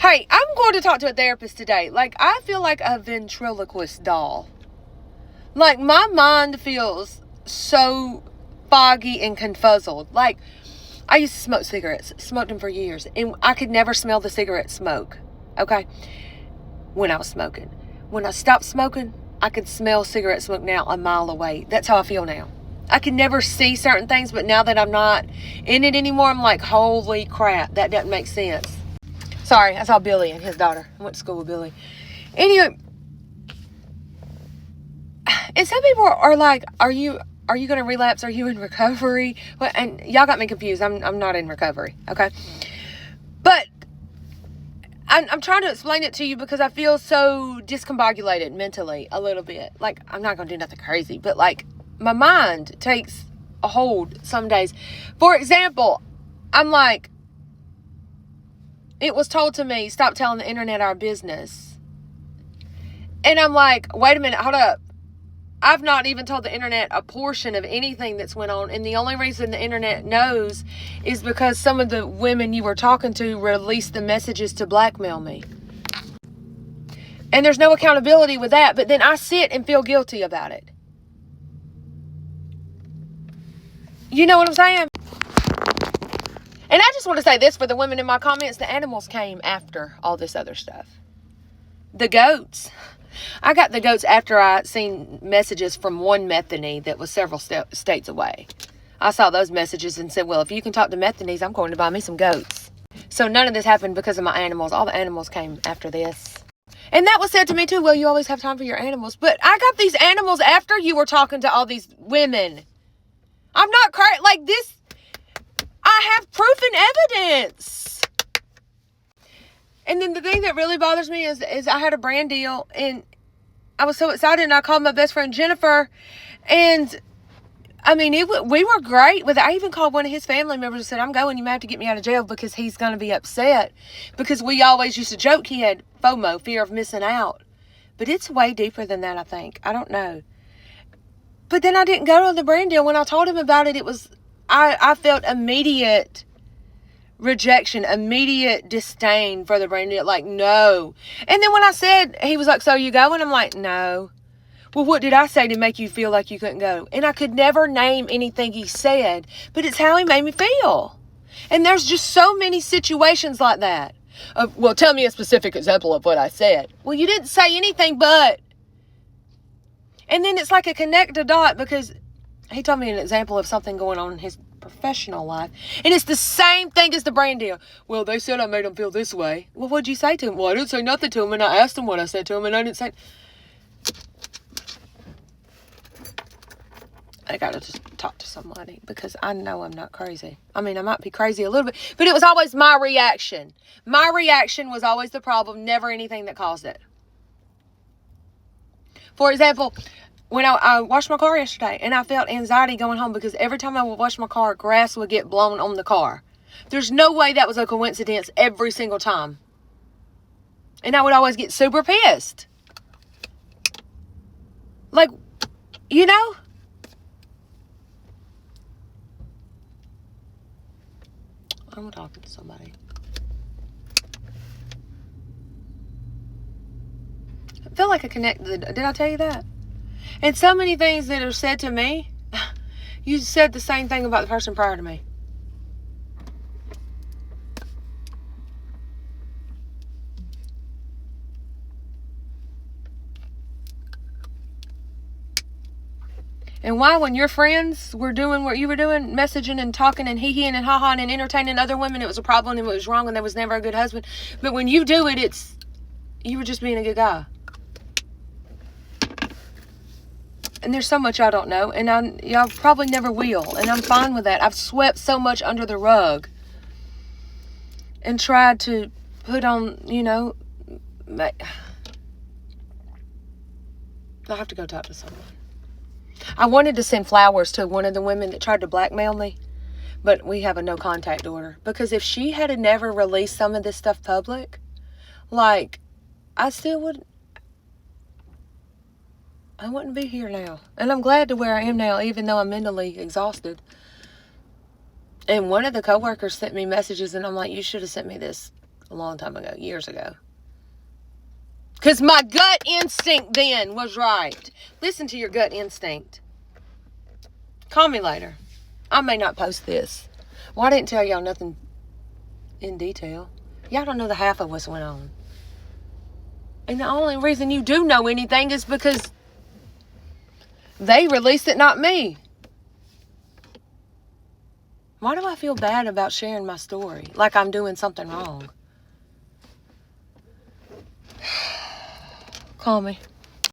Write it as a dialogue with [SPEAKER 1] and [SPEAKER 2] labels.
[SPEAKER 1] Hey, I'm going to talk to a therapist today. Like, I feel like a ventriloquist doll. Like, my mind feels so foggy and confuzzled. Like, I used to smoke cigarettes. Smoked them for years. And I could never smell the cigarette smoke. Okay? When I was smoking. When I stopped smoking, I could smell cigarette smoke now a mile away. That's how I feel now. I can never see certain things, but now that I'm not in it anymore, I'm like, holy crap, that doesn't make sense. Sorry, I saw Billy and his daughter. I went to school with Billy. Anyway, and some people are like, are you going to relapse? Are you in recovery? Well, and y'all got me confused. I'm not in recovery, okay? But I'm trying to explain it to you because I feel so discombobulated mentally a little bit. Like, I'm not going to do nothing crazy, but like, my mind takes a hold some days. For example, I'm like, it was told to me, stop telling the internet our business. And I'm like, wait a minute, hold up. I've not even told the internet a portion of anything that's went on. And the only reason the internet knows is because some of the women you were talking to released the messages to blackmail me. And there's no accountability with that. But then I sit and feel guilty about it. You know what I'm saying? And I just want to say this for the women in my comments. The animals came after all this other stuff. The goats. I got the goats after I seen messages from one Metheny that was several states away. I saw those messages and said, well, if you can talk to Methenys, I'm going to buy me some goats. So none of this happened because of my animals. All the animals came after this. And that was said to me too. Well, you always have time for your animals. But I got these animals after you were talking to all these women. I'm not crazy. Like this, I have proof and evidence. And then the thing that really bothers me is I had a brand deal and I was so excited and I called my best friend Jennifer and I mean, we were great with it. I even called one of his family members and said, I'm going, you may have to get me out of jail because he's going to be upset because we always used to joke he had FOMO, fear of missing out. But it's way deeper than that, I think. I don't know. But then I didn't go to the brand deal. When I told him about it, I felt immediate rejection, immediate disdain for the brand deal. Like, no. And then when I said, he was like, so you going? I'm like, no. Well, what did I say to make you feel like you couldn't go? And I could never name anything he said, but it's how he made me feel. And there's just so many situations like that. Well, tell me a specific example of what I said. Well, you didn't say anything but. And then it's like a connect a dot because he told me an example of something going on in his professional life. And it's the same thing as the brand deal. Well, they said I made them feel this way. Well, what'd you say to him? Well, I didn't say nothing to him. And I asked him what I said to him. And I didn't say... I got to just talk to somebody because I know I'm not crazy. I mean, I might be crazy a little bit. But it was always my reaction. My reaction was always the problem. Never anything that caused it. For example... When I washed my car yesterday and I felt anxiety going home because every time I would wash my car, grass would get blown on the car. There's no way that was a coincidence every single time. And I would always get super pissed. Like, you know? I'm talking to somebody. I feel like I connected. Did I tell you that? And so many things that are said to me, you said the same thing about the person prior to me. And why, when your friends were doing what you were doing, messaging and talking and hee-heeing and ha-haing and entertaining other women, it was a problem and it was wrong and there was never a good husband. But when you do it, you were just being a good guy. And there's so much I don't know. And y'all probably never will. And I'm fine with that. I've swept so much under the rug. And tried to put on, I have to go talk to someone. I wanted to send flowers to one of the women that tried to blackmail me. But we have a no contact order. Because if she had never released some of this stuff public, like, I wouldn't be here now. And I'm glad to where I am now, even though I'm mentally exhausted. And one of the coworkers sent me messages, and I'm like, you should have sent me this A long time ago. Years ago. Because my gut instinct then was right. Listen to your gut instinct. Call me later. I may not post this. Well, I didn't tell y'all nothing in detail. Y'all don't know the half of what's went on. And the only reason you do know anything is because they released it, not me. Why do I feel bad about sharing my story? Like I'm doing something wrong. Call me.